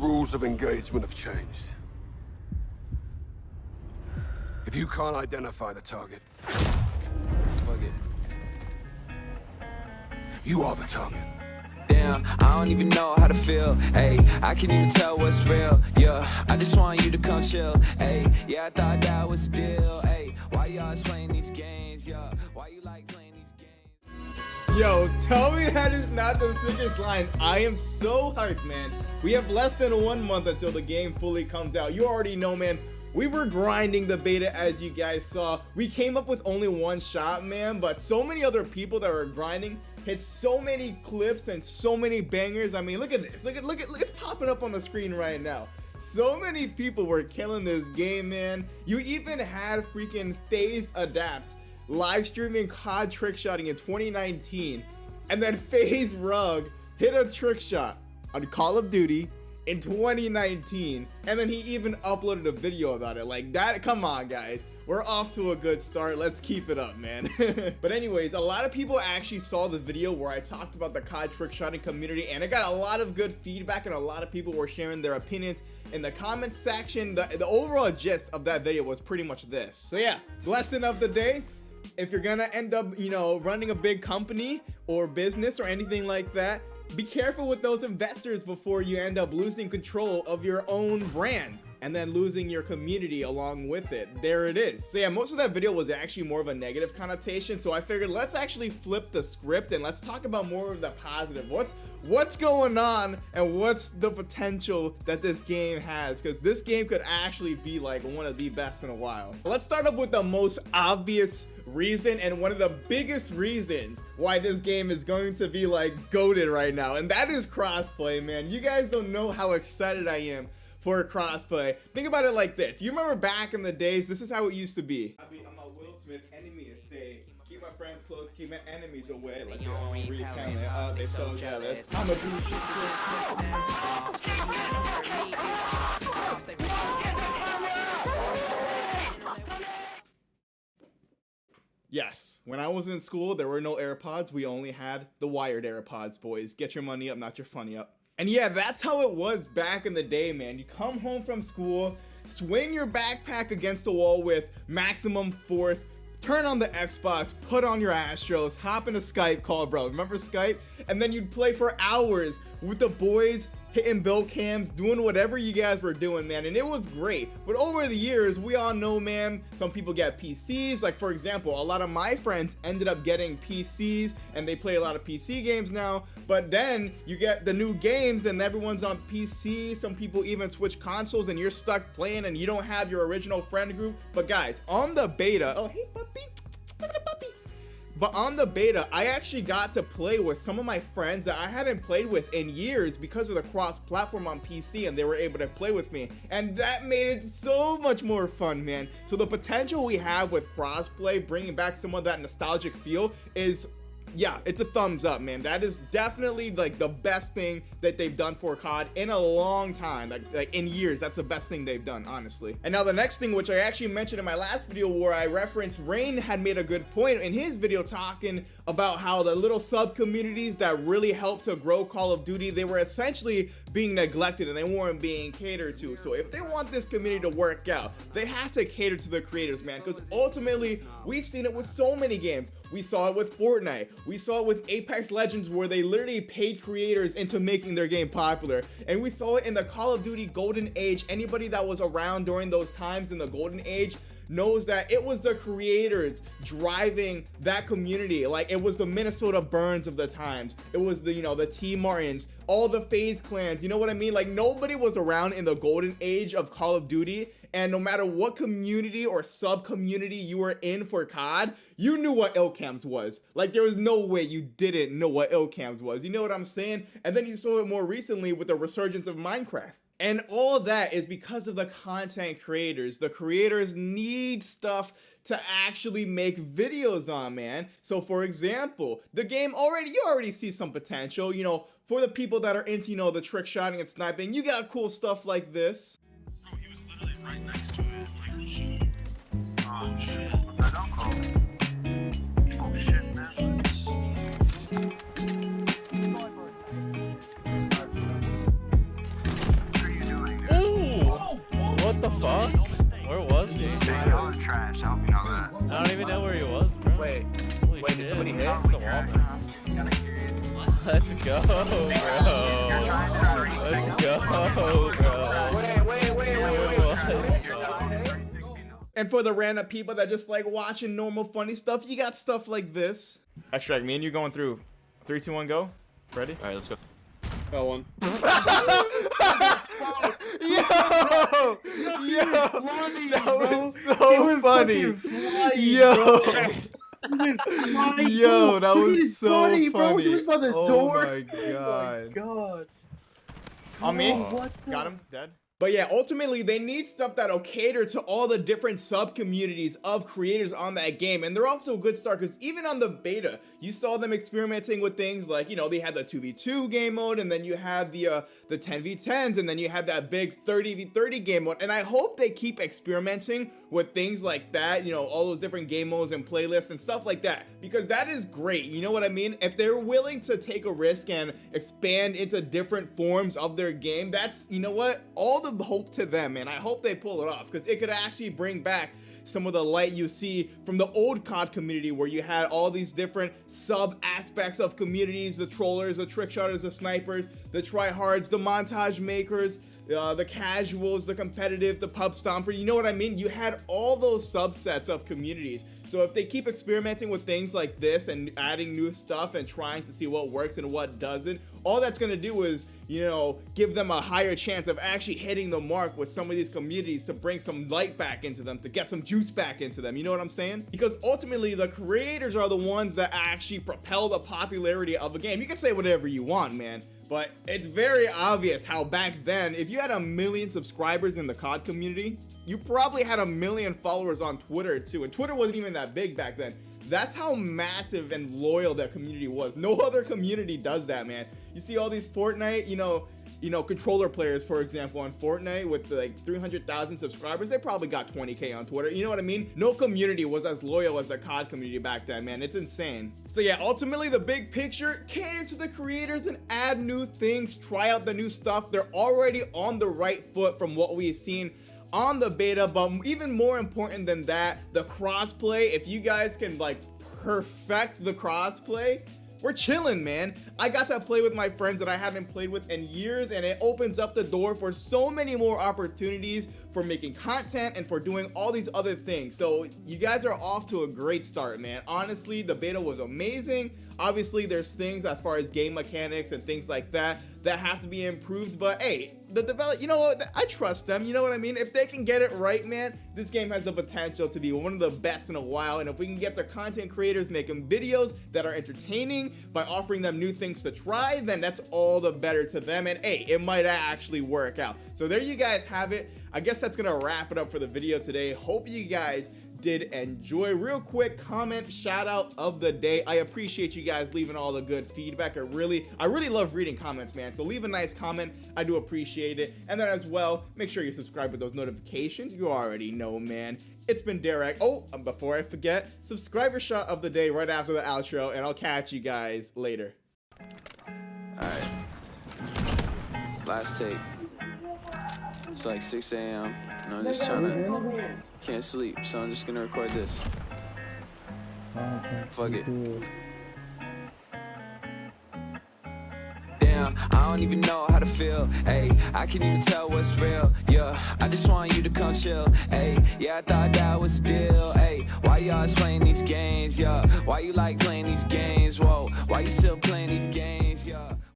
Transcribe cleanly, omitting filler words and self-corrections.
rules of engagement have changed. If you can't identify the target, fuck it. You are the target. Damn, I don't even know how to feel. Hey, I can't even tell what's real. Yeah, I just want you to come chill. Hey, yeah, I thought that was the deal. Hey, why y'all playing these games? Yeah, why you like playing these games? Yo, tell me that is not the sickest line. I am so hyped, man. We have less than 1 month until the game fully comes out. You already know, man. We were grinding the beta, as you guys saw. We came up with only one shot, man, but so many other people that were grinding hit so many clips and so many bangers. I mean, look at this. Look at it's popping up on the screen right now. So many people were killing this game, man. You even had freaking FaZe Adapt live streaming CoD trickshotting in 2019, and then FaZe Rug hit a trick shot on Call of Duty in 2019, and then he even uploaded a video about it. Like that, come on guys, we're off to a good start. Let's keep it up, man. But anyways, a lot of people actually saw the video where I talked about the CoD trickshotting community, and I got a lot of good feedback, and a lot of people were sharing their opinions in the comments section. The overall gist of that video was pretty much this. So yeah, lesson of the day: if you're gonna end up, you know, running a big company or business or anything like that, be careful with those investors before you end up losing control of your own brand and then losing your community along with it. There it is. So yeah, most of that video was actually more of a negative connotation, so I figured let's actually flip the script and let's talk about more of the positive. What's going on and what's the potential that this game has, because this game could actually be like one of the best in a while. Let's start up with the most obvious reason and one of the biggest reasons why this game is going to be like goated right now, and that is crossplay, man. You guys don't know how excited I am for crossplay. Think about it like this. Do you remember back in the days? This is how it used to be. I'm a Will Smith, enemy is stay. Keep my friends close, keep my enemies away. Like your own repellent. They so jealous. I'm a Yes, when I was in school, there were no AirPods. We only had the wired AirPods, boys. Get your money up, not your funny up. And yeah, that's how it was back in the day, man. You come home from school, swing your backpack against the wall with maximum force, turn on the Xbox, put on your Astros, hop in a Skype call, bro. Remember Skype? And then you'd play for hours with the boys, hitting build cams, doing whatever you guys were doing, man, and it was great. But over the years, we all know, man, some people get PCs. Like, for example, a lot of my friends ended up getting PCs and they play a lot of PC games now. But then you get the new games and everyone's on PC. Some people even switch consoles and you're stuck playing and you don't have your original friend group. But guys, on the beta, oh hey puppy, look at the puppy. But on the beta, I actually got to play with some of my friends that I hadn't played with in years because of the cross-platform on PC, and they were able to play with me. And that made it so much more fun, man. So the potential we have with crossplay, bringing back some of that nostalgic feel is, yeah, it's a thumbs up, man. That is definitely like the best thing that they've done for COD in a long time, like in years. That's the best thing they've done, honestly. And now the next thing, which I actually mentioned in my last video where I referenced Rain, had made a good point in his video talking about how the little sub communities that really helped to grow Call of Duty, they were essentially being neglected and they weren't being catered to. So if they want this community to work out, they have to cater to the creators, man, because ultimately we've seen it with so many games. We saw it with Fortnite. We saw it with Apex Legends, where they literally paid creators into making their game popular. And we saw it in the Call of Duty Golden Age. Anybody that was around during those times in the Golden Age knows that it was the creators driving that community. Like, it was the Minnesota Burns of the times. It was the, you know, the T Martins, all the FaZe clans. You know what I mean? Like, nobody was around in the Golden Age of Call of Duty. And no matter what community or sub community you were in for COD, you knew what Ilcams was. Like, there was no way you didn't know what Ilcams was. You know what I'm saying? And then you saw it more recently with the resurgence of Minecraft. And all of that is because of the content creators. The creators need stuff to actually make videos on, man. So for example, the game you already see some potential, you know, for the people that are into, you know, the trick shotting and sniping. You got cool stuff like this. Bro, he was literally right next to it. Like, oh shit. I don't call it. Oh shit, man. even know where he was, bro. Wait, Holy wait, shit. did somebody hit? It's a wallbang. Kinda curious. Let's go, bro. Let's go, bro. And for the random people that just like watching normal funny stuff, you got stuff like this. Extract, me and you going through. 3, 2, 1, go. Ready? All right, let's go. Got one. Yo, that was so funny. Yo, that was so funny. Bro. He was by the Oh door. my god. God. On me? What the? Got him, dead. But yeah, ultimately, they need stuff that'll cater to all the different sub-communities of creators on that game. And they're off to a good start, because even on the beta, you saw them experimenting with things like, you know, they had the 2v2 game mode, and then you had the 10v10s, and then you had that big 30v30 game mode. And I hope they keep experimenting with things like that, you know, all those different game modes and playlists and stuff like that, because that is great. You know what I mean? If they're willing to take a risk and expand into different forms of their game, that's, you know what, all the hope to them, and I hope they pull it off, because it could actually bring back some of the light you see from the old COD community, where you had all these different sub aspects of communities: the trollers, the trickshotters, the snipers, the tryhards, the montage makers, the casuals, the competitive, the pub stomper. You know what I mean? You had all those subsets of communities. So if they keep experimenting with things like this and adding new stuff and trying to see what works and what doesn't, all that's going to do is, you know, give them a higher chance of actually hitting the mark with some of these communities, to bring some light back into them, to get some juice back into them. You know what I'm saying? Because ultimately, the creators are the ones that actually propel the popularity of a game. You can say whatever you want, man, but it's very obvious how back then, if you had 1 million subscribers in the COD community, you probably had 1 million followers on Twitter too. And Twitter wasn't even that big back then. That's how massive and loyal that community was. No other community does that, man. You see all these Fortnite, you know, controller players, for example, on Fortnite with like 300,000 subscribers, they probably got 20K on Twitter. You know what I mean? No community was as loyal as the COD community back then, man. It's insane. So yeah, ultimately the big picture: cater to the creators and add new things, try out the new stuff. They're already on the right foot from what we've seen on the beta, but even more important than that, the crossplay. If you guys can like perfect the crossplay, we're chilling, man. I got to play with my friends that I haven't played with in years, and it opens up the door for so many more opportunities for making content and for doing all these other things. So you guys are off to a great start, man. Honestly, the beta was amazing. Obviously, there's things as far as game mechanics and things like that that have to be improved, but hey, the develop, you know what, I trust them. You know what I mean? If they can get it right, man, this game has the potential to be one of the best in a while. And if we can get the content creators making videos that are entertaining by offering them new things to try, then that's all the better to them. And hey, it might actually work out. So there you guys have it. I guess that's gonna wrap it up for the video today. Hope you guys did enjoy. Real quick comment shout out of the day. I appreciate you guys leaving all the good feedback. I really love reading comments, man. So leave a nice comment. I do appreciate it. And then as well, make sure you subscribe with those notifications. You already know, man. It's been Derek. Oh, before I forget, subscriber shot of the day right after the outro, and I'll catch you guys later. Alright. Last take. It's like 6 a.m. and I'm just can't sleep, so I'm just gonna record this. Fuck it. Damn, I don't even know how to feel. Hey, I can't even tell what's real. Yeah, I just want you to come chill. Hey, yeah, I thought that was the deal. Hey, why you always playing these games? Yeah, why you like playing these games? Whoa, why you still playing these games? Yeah.